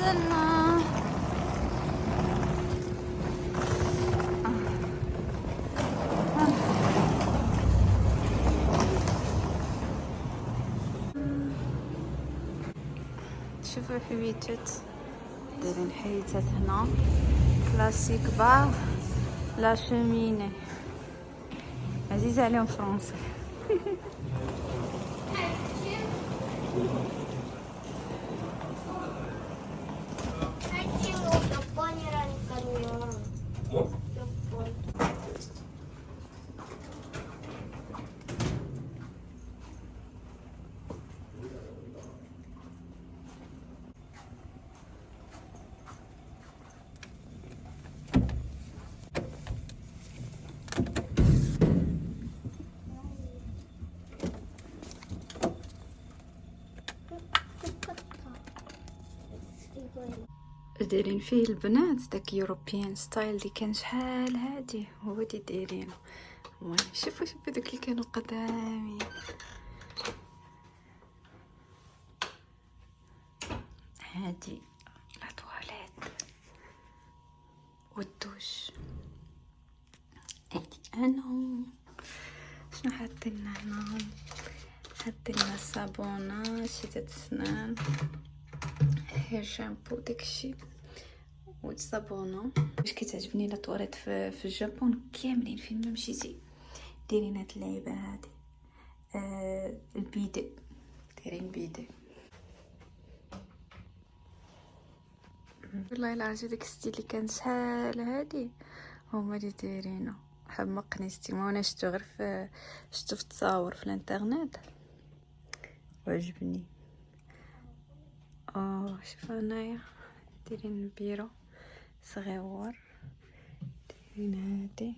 وصلنا. شوفوا حويتات دايرين حيتات هنا كلاسيك بار لا شوميني عزيزة عليهم فرنسي. دايرين فيه البنات داك يوروبيان ستايل اللي كان شحال هادي هو اللي دايرينه. المهم شوفوا داك اللي كانوا قدامي هادي لا تواليت والدوش. هادي انا شنو حاطين هنا؟ حاطين الصابونه شتات السنان هير شامبو داكشي والصابونه. واش كتعجبني لا تواليت في اليابان كاملين فين ما مشيتي دايرين هاد اللعيبه هادي. البيدي دايرين بيدي والله الا عرفتي داك الستيل اللي كان شحال هادي هما اللي دايرينه. حمقني ستيل ما انا شفتو غير شفتو في التصاور في الانترنت وعجبني. شوف هنايا دايرين البيرو صغيور دايرين هادي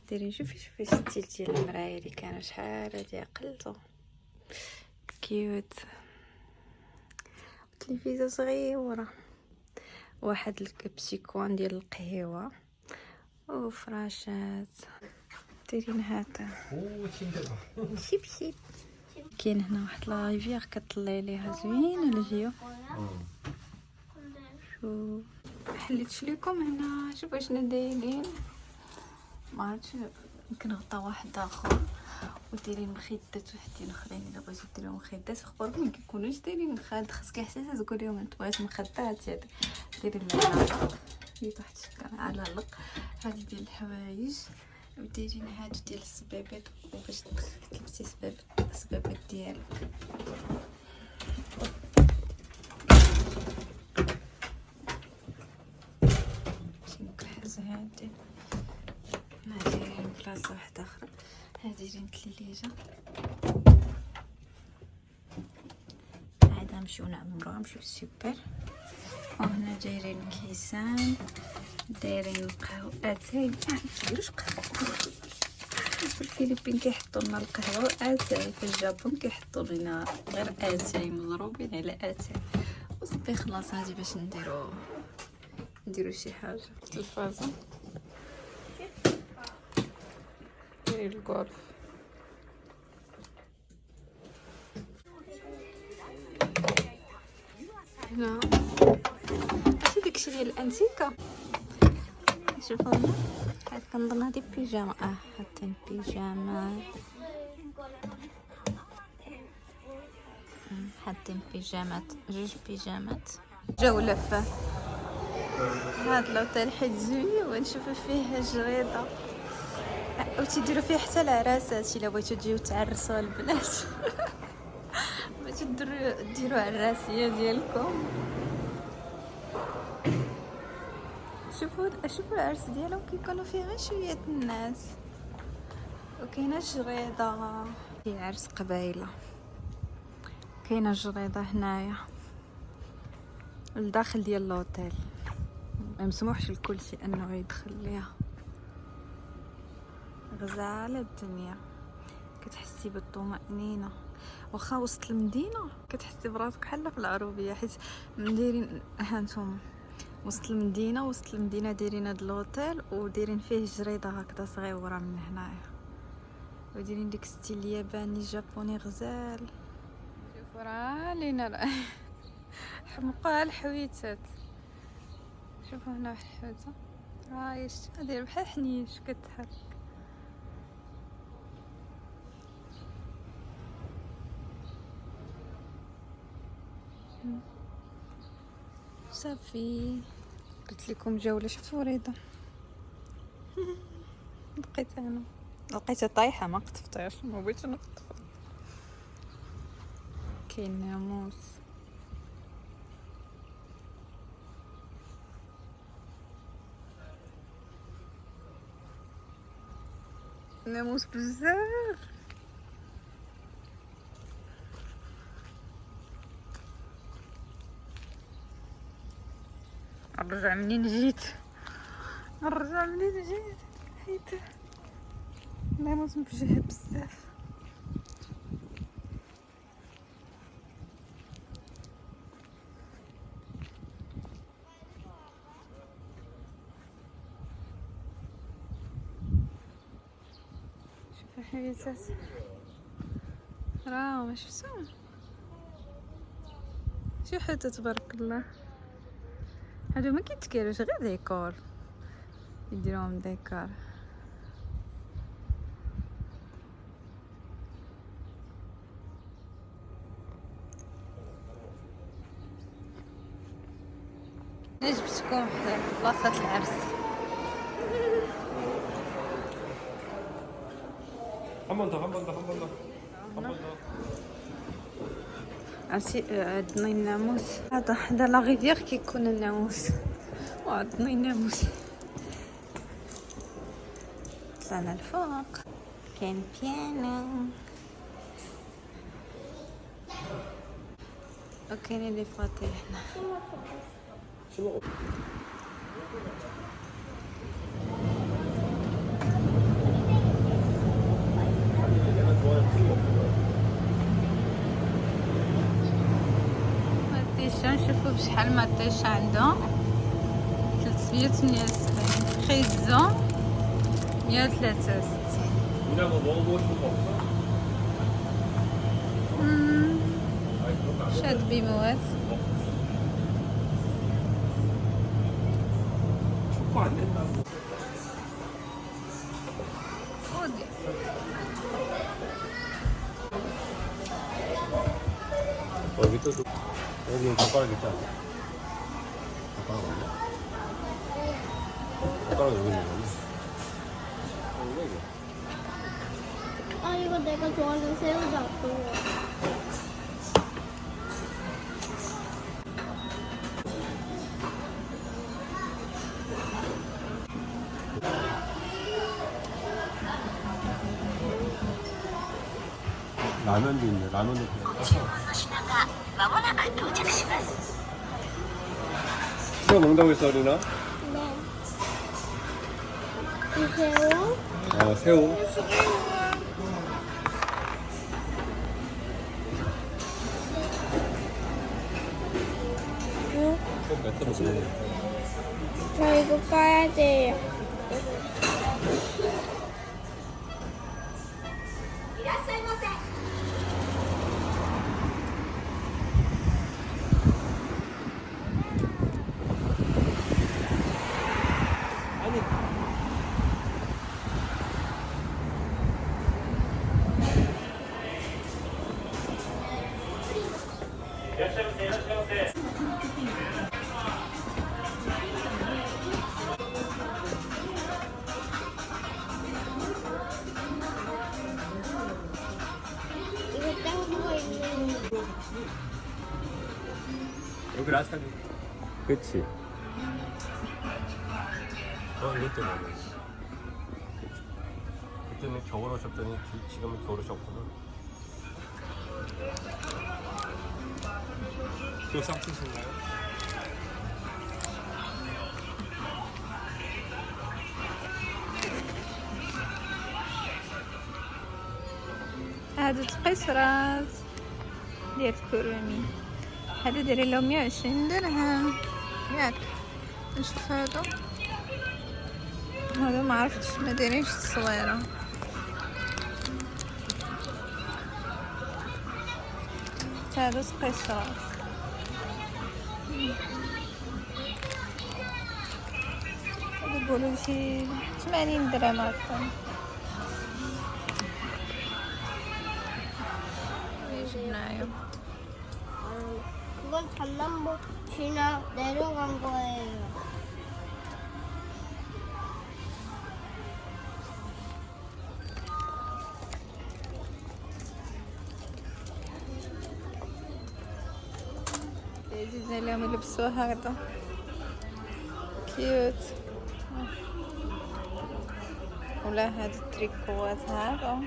دايرين شوفي ستيل ديال المرايه اللي كانوا شحال هادي عقلتو كيوت. تلفزه صغيره واحد الكبسيكوان ديال القهوه وفراشات دايرين هذا شيب. كاين هنا واحد لا ريفيير كطلعي ليها زوينه الفيو. شوف حليت لكم هنا شوفوا شنو دايرين. ما عرفتش يمكن غطا واحد اخر ودايرين مخدات وحدين اخرين الا بغيتو ديروا مخدات اخباركم ما كيكونوش دايرين مخد خاصك حساسه تقول لهم نتوما مخدات يعني دايرين لها فيت واحد الشكل على لق هادي ديال الحوايج ودايرين هادو ديال الصبيبات وباش تلبسي الصبيبات ديالك. شنو كنحز هادي ما دايرين بلاصه واحده اخرى. هادي دايرين تليجه عاد نمشيو نعمروها نمشيو للسوبر. وهنا دايرين كيسان دايرين القهوه اتاي. ما كيديروش قهوه في الفلبين كيحطوا لنا القهوه اتاي. في اليابان كيحطوا لنا غير اتاي مضروبين على اتاي وصافي خلاص. هادي باش نديرو شي حاجه. التلفازه دايرين الكولف هنا. عرفتي داكشي ديال الانتيكا شوفوا هنا حيت كنظن هادي بيجاما. حاطين بيجامات حاطين بيجامات جوج بيجامات جاو لفه. هاد لوطيل حيت زوين ونشوفوا فيه جريده وتيديروا فيه حتى العراسات الا بغيتو تجيو تعرسوا البنات. بغيتو ديروا عراسيه ديالكم. شوفوا العرس ديالهم كيكونوا فيه غير شويه الناس وكاينه جريده في عرس قبايله. كاينه جريده هنايا الداخل ديال لوطيل ما مسموحش لكل شيء انه يدخل ليها. غزاله الدنيا كتحسي بالطمأنينه واخا وسط المدينه كتحسي براسك بحال في العروبيه حيت دايرين هانتوما وسط المدينه دايرين هاد لوطيل ودايرين فيه جريده هكذا صغيره من هنايا ودايرين ديك ستيل ياباني جابوني غزال. شوفوا راه لينا حمقوها الحويتات. شوفوا هنا واحد الحوته رايش داير بحال حنيش كتحرك. صافي قلت لكم جوله. شفتوا وريضه لقيتها انا، لقيتها طايحه ما قطفتهاش، ما بغيتش نقطفها. كاين ناموس، ناموس بزاف. نرجع منين جيت، نرجع منين جيت، حيت ناموس مفجع بزاف. شوفوا حيتات راهو ما شفتوهم. شي حتى تبارك الله، هادو ما كيتكالوش غير ديكور، يديروهم ديكور. جبتكم حدا بلاصة العرس. عرفتي عندنا الناموس هذا لا غيفير كيكون الناموس، وعندنا الناموس. طلعنا الفوق، كاين بيانو وكاينين لي فاطي هنا. نشوفوا بشحال ما طيش عندهم 378 خيزو 163. شاد بيموات. 여기 젓가락 있잖아. 젓가락 없네? 젓가락 여기 있는 거네. 아, 이거 내가 좋아하는 새우젓. 라면도 있네. 라면도 그냥. 새우 먹는다고 했어, 어린아? 네. 이 새우? 새우. 응? 몇 들었어? 저 이거 까야 돼요. 이거 짱구가 있는. 여기 라스타. 그치. 이것 때문에. 그때는 겨울 오셨더니 지금은 겨울 오셨구나. 또 쌍수신가요? هادو تقيسرات ديال كرومي، هادو دايرين لهم 120 درهم ياك. نشوف هادو ما عرفتش ما دايرينش التصويره. هادو تقيسرات يقولوا شي 80 درهم هكا. جبنا요. 그건 잠남보 지나 내려간 거예요. لذيذ اليوم يلبسوا هذا كيوت. ولا هاد التريكوات هذا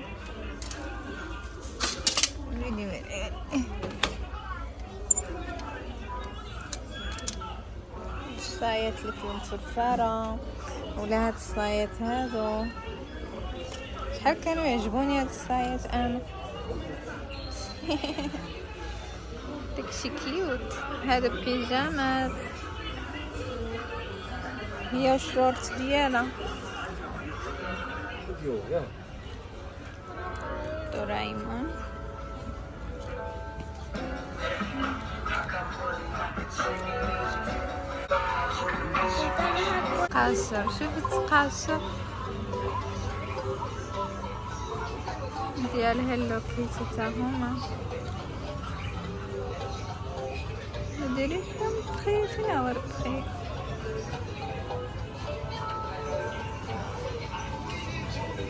الصايات اللي فيهم فرفارة، ولا هاد الصايات هادو شحال كانوا يعجبوني هاد الصايات انا. داكشي كيوت. هذا بيجامات، هي الشورت ديالها 귀여워. دورايمون. قاصر، شوف التقاصر ديال هالو كيتي تا هما مديرين فيهم بخير. فين هو البخير؟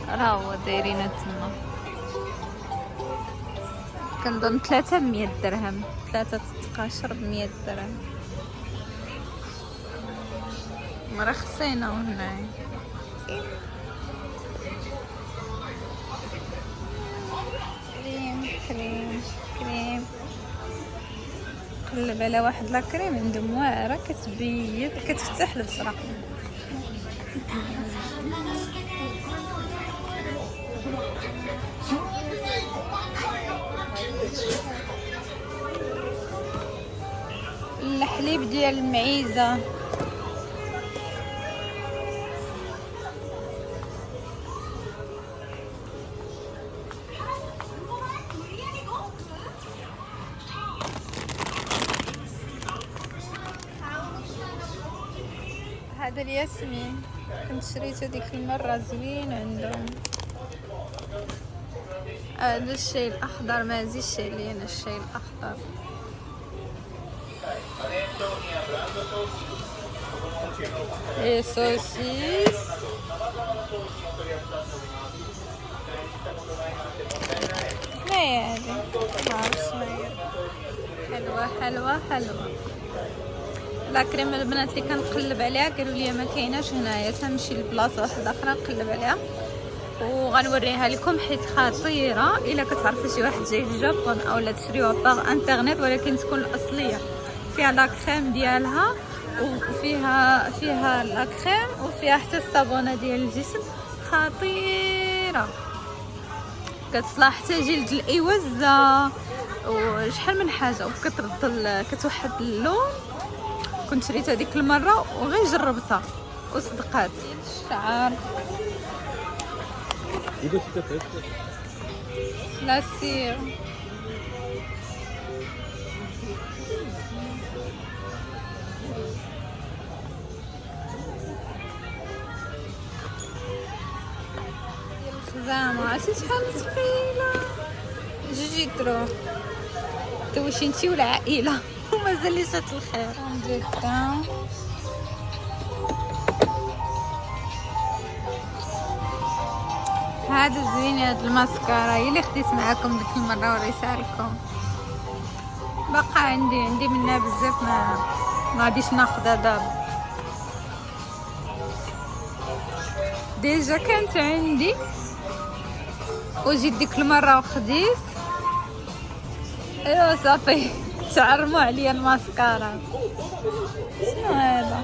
راه هو دايرينه تما. كنظن 300 درهم، 3 تقاشر ب100 درهم. مرخصينه هنايا. كريم كريم قلب على واحد لاكريم عندهم واعره كتبيض كتفتح البصره. الحليب ديال المعيزه. هذا الياسمين كنت شريته ديك المره، زوين عندهم. هذا الشاي الاخضر، ما زيدش علينا الشاي الاخضر. اي سوسيس. ما هي هذه؟ معرفتش ما هي. حلوه حلوه حلوه. لا كريم البنات اللي كنقلب عليها قالوا لي ما كايناش هنايا، تنمشي لبلاصه واحده اخرى نقلب عليها وغنوريها لكم حيت خطيره. الا كتعرفوا شي واحد جاي للجابون اولا تشريوها باغ انترنيت، ولكن تكون الاصليه فيها لا كريم ديالها، وفيها لا كريم وفيها حتى الصابونه ديال الجسم. خطيره، كتصلح حتى جلد الايوز وشحال من حاجه، وكترد كتوحد اللون. كنت شريتها ديك المره وغير جربتها وصدقات. الشعر 이거 진짜 베스트. لا سير. الخزامة عرفتي شحال ثقيلة، 2 يترو توشي انتي والعائلة ومازال ليست الخير. جدا هذا زوين. هاد الماسكارا هي اللي خديت معاكم ديك المره وريتها لكم. باقا عندي منها بزاف، ما غاديش ناخذها دابا. ديجا كانت عندي وجيت ديك المره وخديت. ايوا صافي تعرموا عليا الماسكارا. شنو هذا؟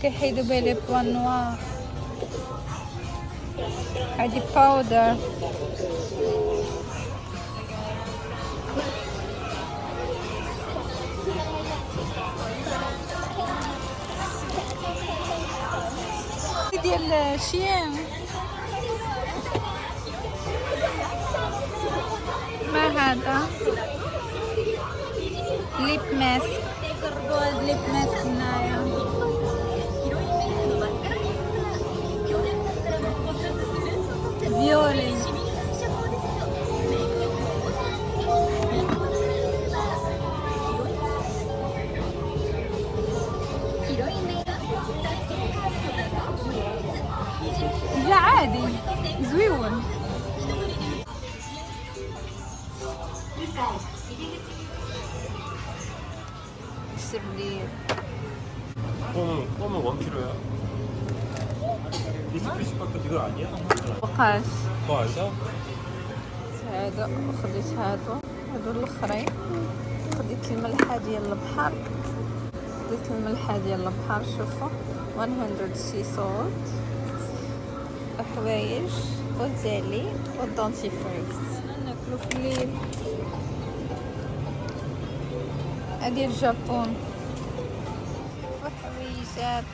كيحيدوا بيه لي بوان نوار. هادي باودر. ديال الشيان. ما هذا؟ ليب ماسك. جربوا هاد ليب ماسك هنايا. سردين. 껌은 1kg야. 리스피시밖에 이거 아니야? بقاش 그거 아니다? هذا خديت هادو الاخرين. خديت الملحه ديال البحر، شوفوا 100 سي سولت، الحوايج والزالي والدونتيفريس. ناكلو في الليل. هادي الجابون وحويجات.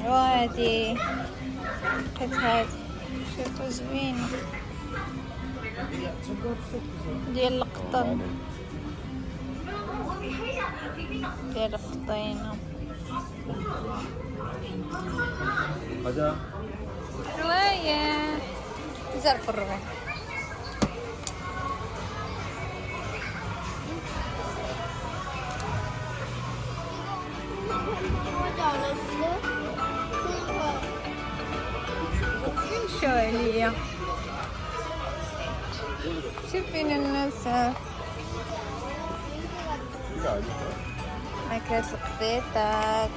وهادي لقيت هادي شوفو زوينة ديال القطن، ديال القطينة. 가자. رواية زرق الربع. 하지 않았어? يمشوا عليا. شوفين الناس 이거 아닐까? ماكلة القطيطات.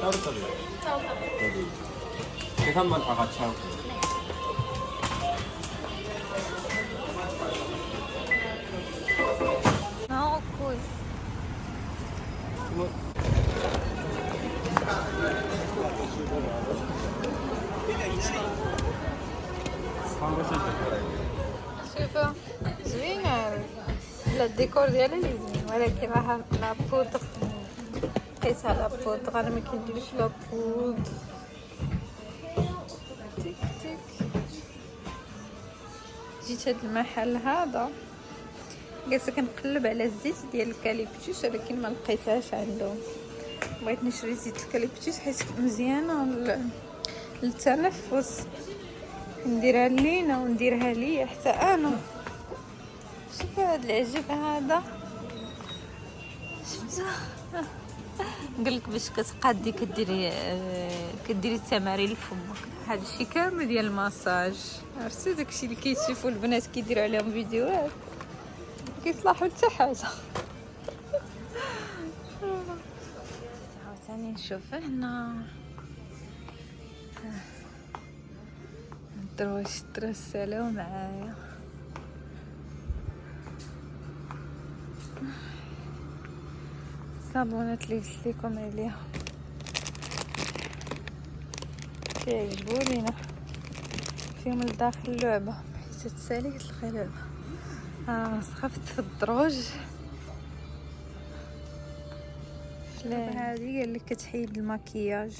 따로따로. 계산만 다 같이 하고. معقول. شوفوا زوينة الديكور ديالها اللي زوين، ولكن راها لابودغ. قيسها لابودغ، انا مكنديرش لابودغ. تيك تيك. جيت هاد المحل هذا جالسه كنقلب على الزيت ديال الكاليبتوس، ولكن ما لقيتهاش عندهم. بغيت نشري زيت الكاليبتوس حيت مزيانه للتنفس. نديرها لينا ونديرها ليا حتى انا. شوف هذا العجب هذا، شفتو؟ نقولك باش كتقادي كديري التمارين لفمك. هذا الشيء كامل ديال الماساج، عرفتي داكشي اللي كيشوفوا البنات كيديروا عليهم فيديوهات، كيصلحوا حتى حاجه. عاوتاني نشوف هنا واش ترسلوا معايا. الصابونات اللي قلت لكم عليها كيعجبوا لينا، فيهم لداخل اللعبه حيت تسالي الخلال. سخفت في الدروج. هذه قال لك كتحيد المكياج.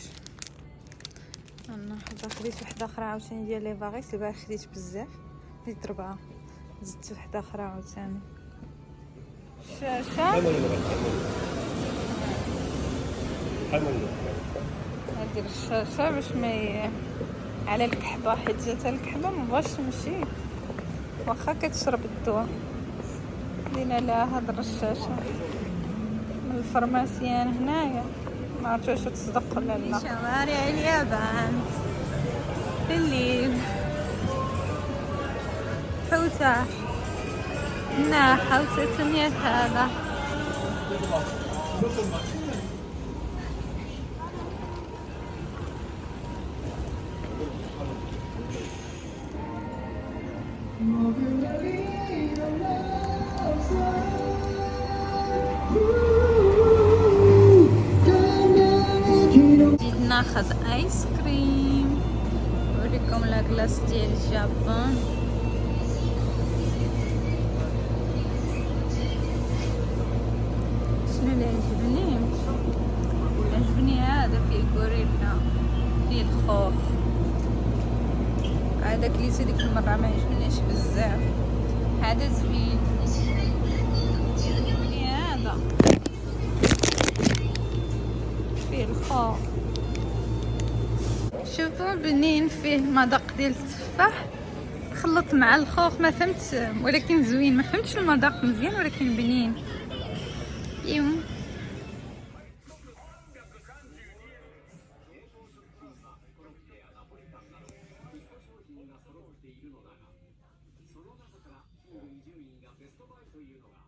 انا خديت وحده اخرى عاوتاني ديال لي فاغيس. البارح خديت بزاف، زدت 4، زدت وحده اخرى عاوتاني. شاشه ندير الشاشه باش ما على الكحبه، حيت جاتها الكحبه مبغاش تمشي واخا كتشرب الدواء. لينا لها هاد الرشاشه من الفرماسيان هنايا، ما عرفتش واش تصدق ولا لا. شوارع اليابان في الليل، فوتة ناحة وتسمية هذا. جيت ناخذ ايس كريم. نوريكم لاكلاص ديال اليابان. شنو اللي عجبني هذا فيه غوريلا، فيه الخوخ. هذاك اللي ديك المره ما عجبنيش بزاف. هذا زوين. هذا فيه الخوخ. شوفوا بنين، فيه مذاق ديال التفاح خلط مع الخوخ. ما فهمت، ولكن زوين. ما فهمتش المذاق مزيان ولكن بنين. ランキング20位がベストバイというのが